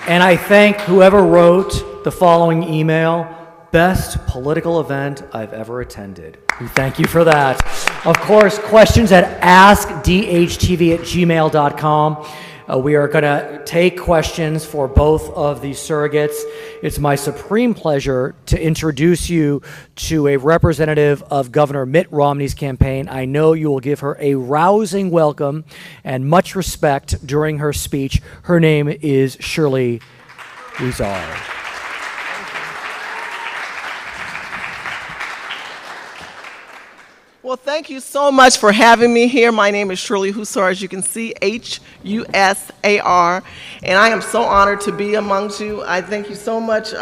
And I thank whoever wrote the following email: best political event I've ever attended. We thank you for that. Of course, questions at askdhtv@gmail.com. We are going to take questions for both of these surrogates. It's my supreme pleasure to introduce you to a representative of Governor Mitt Romney's campaign. I know you will give her a rousing welcome and much respect during her speech. Her name is Shirley Husar. Well, thank you so much for having me here. My name is Shirley Husar, as you can see, Husar, and I am so honored to be amongst you. I thank you so much,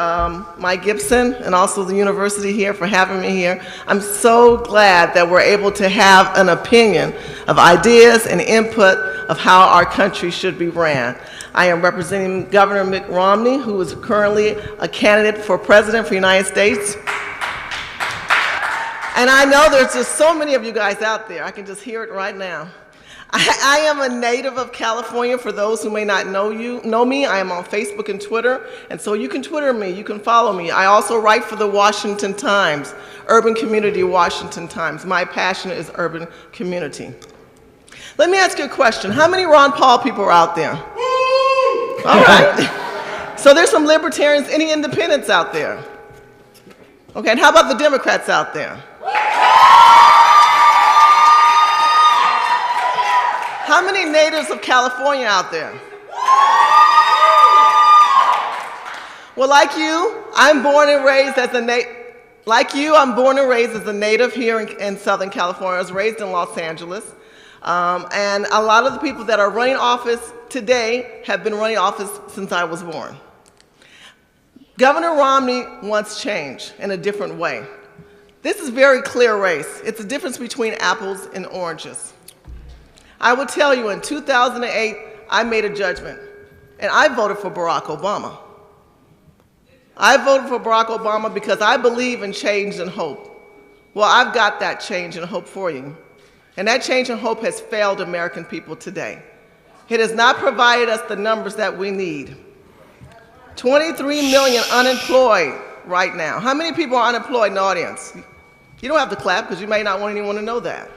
Mike Gibson, and also the university here for having me here. I'm so glad that we're able to have an opinion of ideas and input of how our country should be ran. I am representing Governor Mitt Romney, who is currently a candidate for president for the United States. And I know there's just so many of you guys out there. I can just hear it right now. I am a native of California. For those who may not know me, I am on Facebook and Twitter, and so you can Twitter me, you can follow me. I also write for the Washington Times, Urban Community Washington Times. My passion is urban community. Let me ask you a question. How many Ron Paul people are out there? All right. So there's some libertarians, any independents out there? Okay, and how about the Democrats out there? How many natives of California out there? Well, like you, I'm born and raised as a native here in Southern California. I was raised in Los Angeles. And a lot of the people that are running office today have been running office since I was born. Governor Romney wants change in a different way. This is a very clear race. It's a difference between apples and oranges. I will tell you, in 2008, I made a judgment, and I voted for Barack Obama. I voted for Barack Obama because I believe in change and hope. Well, I've got that change and hope for you. And that change and hope has failed American people today. It has not provided us the numbers that we need. 23 million unemployed right now. How many people are unemployed in the audience? You don't have to clap because you may not want anyone to know that.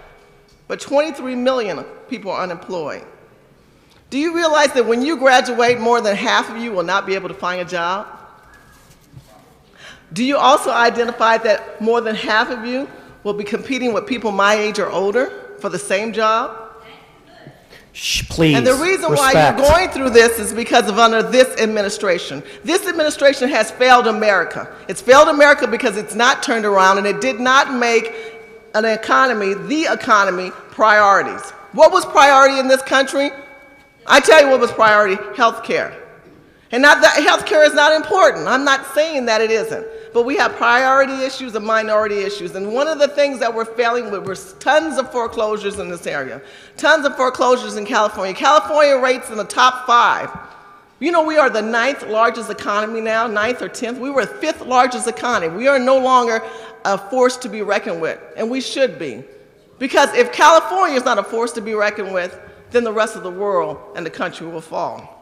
But 23 million people are unemployed. Do you realize that when you graduate, more than half of you will not be able to find a job? Do you also identify that more than half of you will be competing with people my age or older for the same job? Please, and the reason why you're going through this is because of under this administration. This administration has failed America. It's failed America because it's not turned around and it did not make an economy, the economy, priorities. What was priority in this country? I tell you what was priority: health care. And not that health care is not important. I'm not saying that it isn't. But we have priority issues and minority issues. And one of the things that we're failing with were tons of foreclosures in this area. Tons of foreclosures in California. California rates in the top 5. You know, we are the 9th largest economy now, 9th or 10th. We were the 5th largest economy. We are no longer a force to be reckoned with, and we should be. Because if California is not a force to be reckoned with, then the rest of the world and the country will fall.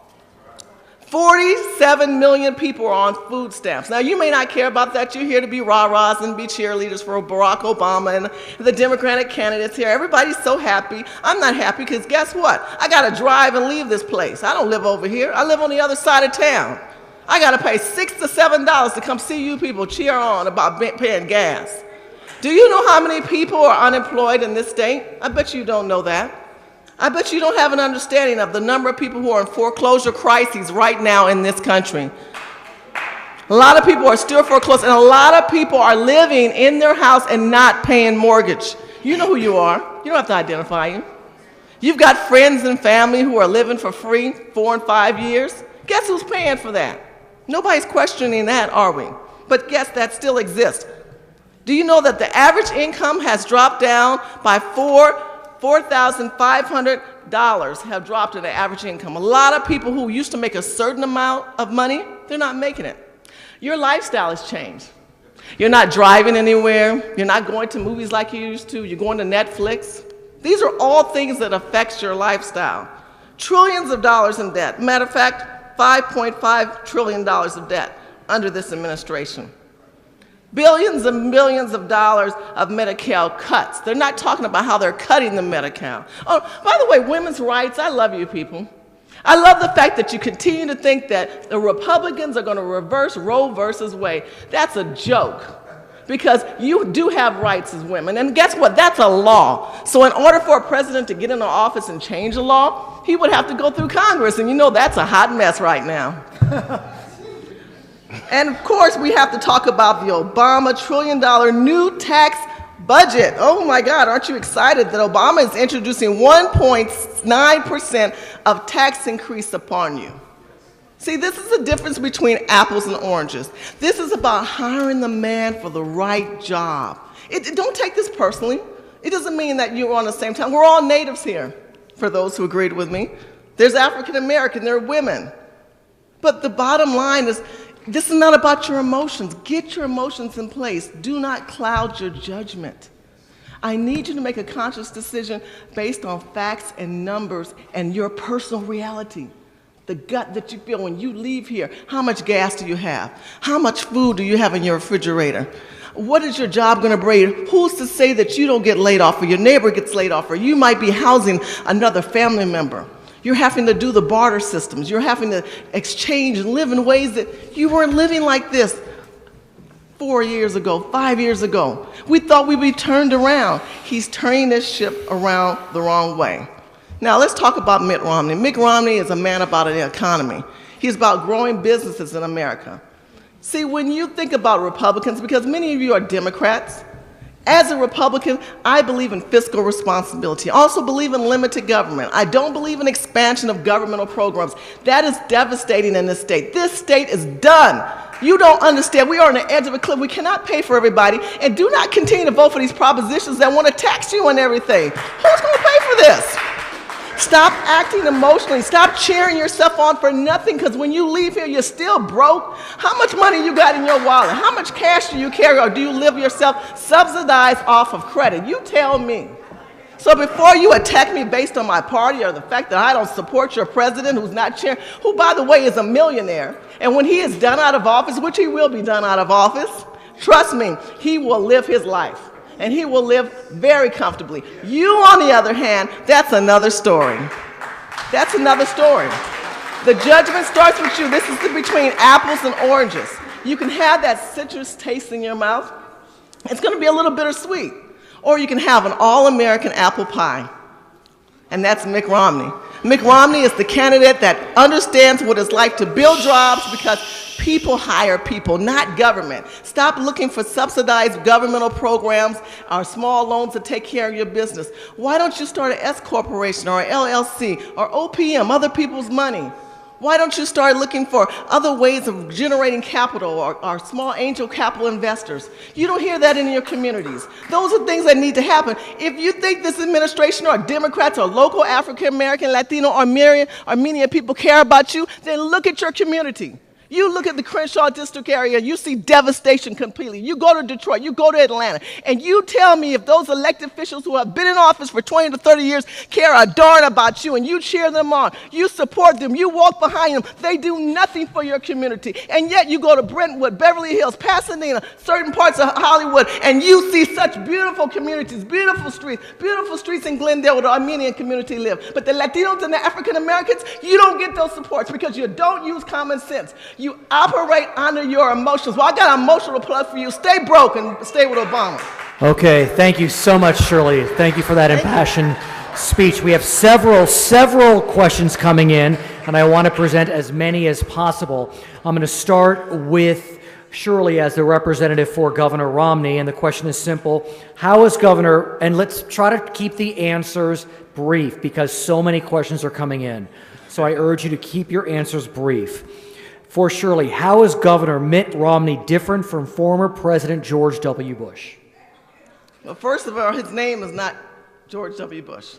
47 million people are on food stamps. Now, you may not care about that. You're here to be rah-rahs and be cheerleaders for Barack Obama and the Democratic candidates here. Everybody's so happy. I'm not happy because guess what? I got to drive and leave this place. I don't live over here. I live on the other side of town. I got to pay $6 to $7 to come see you people cheer on about paying gas. Do you know how many people are unemployed in this state? I bet you don't know that. I bet you don't have an understanding of the number of people who are in foreclosure crises right now in this country. A lot of people are still foreclosed, and a lot of people are living in their house and not paying mortgage. You know who you are. You don't have to identify you. You've got friends and family who are living for free 4 and 5 years. Guess who's paying for that? Nobody's questioning that, are we? But guess that still exists. Do you know that the average income has dropped down by $4,500 have dropped in the average income. A lot of people who used to make a certain amount of money, they're not making it. Your lifestyle has changed. You're not driving anywhere. You're not going to movies like you used to. You're going to Netflix. These are all things that affect your lifestyle. Trillions of dollars in debt. Matter of fact, $5.5 trillion of debt under this administration. Billions and billions of dollars of Medi-Cal cuts. They're not talking about how they're cutting the Medi-Cal. Oh, by the way, women's rights, I love you people. I love the fact that you continue to think that the Republicans are going to reverse Roe versus Wade. That's a joke, because you do have rights as women, and guess what? That's a law. So in order for a president to get into office and change a law, he would have to go through Congress, and you know that's a hot mess right now. And of course, we have to talk about the Obama $1 trillion new tax budget. Oh my God, aren't you excited that Obama is introducing 1.9% of tax increase upon you? See, this is the difference between apples and oranges. This is about hiring the man for the right job. Don't take this personally. It doesn't mean that you're on the same time. We're all natives here, for those who agreed with me. There's African American, there are women. But the bottom line is, this is not about your emotions. Get your emotions in place. Do not cloud your judgment. I need you to make a conscious decision based on facts and numbers and your personal reality. The gut that you feel when you leave here. How much gas do you have? How much food do you have in your refrigerator? What is your job going to bring? Who's to say that you don't get laid off, or your neighbor gets laid off, or you might be housing another family member? You're having to do the barter systems. You're having to exchange and live in ways that you weren't living like this 4 years ago, 5 years ago. We thought we'd be turned around. He's turning this ship around the wrong way. Now let's talk about Mitt Romney. Mitt Romney is a man about an economy. He's about growing businesses in America. See, when you think about Republicans, because many of you are Democrats, as a Republican, I believe in fiscal responsibility. I also believe in limited government. I don't believe in expansion of governmental programs. That is devastating in this state. This state is done. You don't understand. We are on the edge of a cliff. We cannot pay for everybody. And do not continue to vote for these propositions that want to tax you and everything. Who's going to pay for this? Stop acting emotionally. Stop cheering yourself on for nothing, because when you leave here, you're still broke. How much money you got in your wallet? How much cash do you carry, or do you live yourself subsidized off of credit? You tell me. So before you attack me based on my party or the fact that I don't support your president who's not cheering, who, by the way, is a millionaire, and when he is done out of office, which he will be done out of office, trust me, he will live his life. And he will live very comfortably. You, on the other hand, that's another story. That's another story. The judgment starts with you. This is between apples and oranges. You can have that citrus taste in your mouth. It's going to be a little bittersweet. Or you can have an all-American apple pie. And that's Mitt Romney. Mitt Romney is the candidate that understands what it's like to build jobs, because people hire people, not government. Stop looking for subsidized governmental programs or small loans to take care of your business. Why don't you start an S corporation or an LLC or OPM, other people's money? Why don't you start looking for other ways of generating capital, or small angel capital investors? You don't hear that in your communities. Those are things that need to happen. If you think this administration or Democrats or local African American, Latino, or Armenian people care about you, then look at your community. You look at the Crenshaw district area, you see devastation completely. You go to Detroit, you go to Atlanta, and you tell me if those elected officials who have been in office for 20 to 30 years care a darn about you, and you cheer them on, you support them, you walk behind them. They do nothing for your community. And yet you go to Brentwood, Beverly Hills, Pasadena, certain parts of Hollywood, and you see such beautiful communities, beautiful streets in Glendale where the Armenian community live. But the Latinos and the African Americans, you don't get those supports because you don't use common sense. You operate under your emotions. Well, I got an emotional plug for you. Stay broke and stay with Obama. Okay, thank you so much, Shirley. Thank you for that impassioned speech. We have several questions coming in, and I want to present as many as possible. I'm going to start with Shirley as the representative for Governor Romney, and the question is simple. How is Governor, and let's try to keep the answers brief because so many questions are coming in. So I urge you to keep your answers brief. For Shirley, how is Governor Mitt Romney different from former President George W. Bush? Well, first of all, his name is not George W. Bush.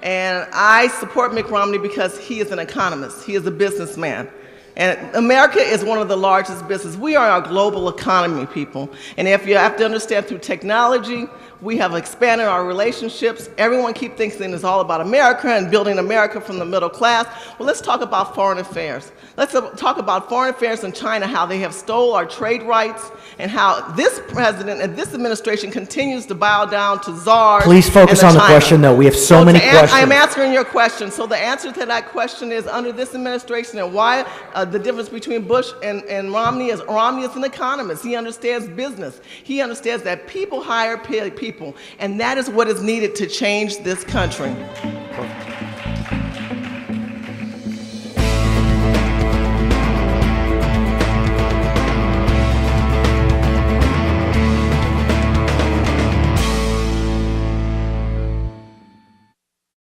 And I support Mitt Romney because he is an economist. He is a businessman. And America is one of the largest businesses. We are a global economy, people. And if you have to understand, through technology, We have expanded our relationships. Everyone keeps thinking it's all about America and building America from the middle class. Well, let's talk about foreign affairs. Let's talk about foreign affairs in China, how they have stole our trade rights, and how this president and this administration continues to bow down to czars. Please focus on the question, though. We have so many questions. I am answering your question. So the answer to that question is, under this administration, and why the difference between Bush and Romney is an economist. He understands business. He understands that people hire people, and that is what is needed to change this country.